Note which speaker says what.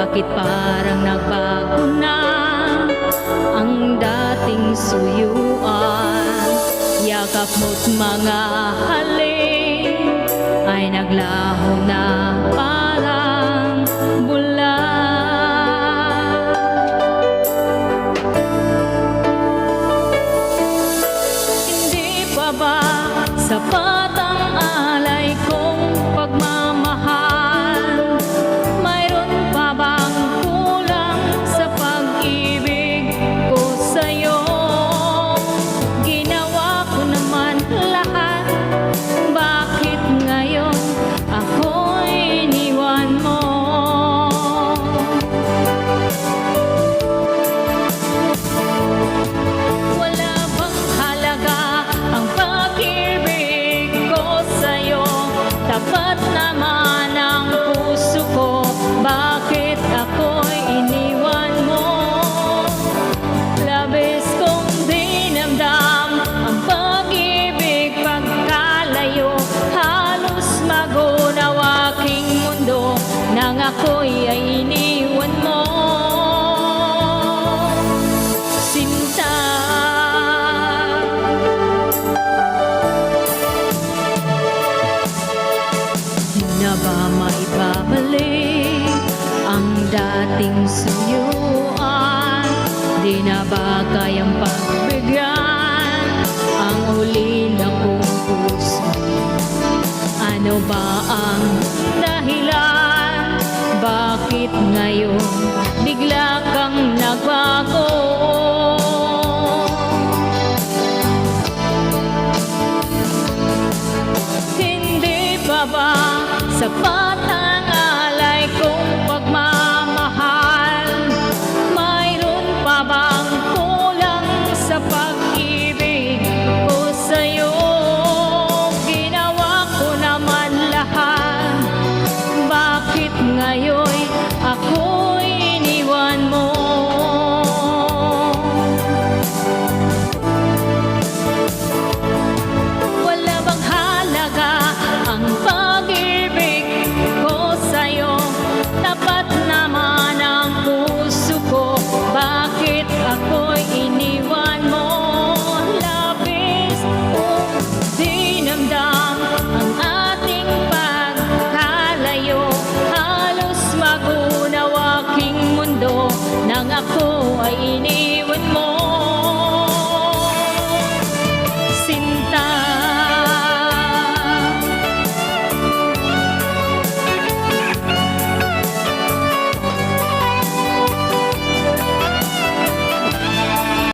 Speaker 1: Bakit parang nagbago na ang dating suyuan? Yakap mo't mga halik ay naglaho na parang bula. Hindi pa ba sapat ang alay kong pagmamahal? Mayroon pa bang kulang sa pag-ibig ko sa'yo? Ginawa ko naman lahat, bakit ngayon ako'y iniwan mo? Wala bang halaga ang pag-ibig ko sa'yo? Tapat naman ang puso ko, bakit ako'y iniwan mo? Labis kong dinamdam ang pag-ibig pagkalayo, halos magunaw aking mundo nang ako'y ay iniwan mo. Sinta, di na ba maibabalik ang dating suyuan? Di na ba kayang pagbigyan ang uli na kong puso? Ano ba ang dahilan? Bakit ngayon bigla kang nagbago? Hindi pa ba sapat ang alay kong pagmamahal? Mayroon pa bang kulang sa pag-ibig ko sa'yo? Ginawa ko naman lahat, bakit ngayon ako'y iniwan mo? Wala bang halaga ang pag-ibig ko sa'yo? Tapat naman ang puso ko, bakit ako'y iniwan mo? Labis kong dinamdam ang ating pagkalayo, halos magunaw aking mundo nang ako ay iniwan.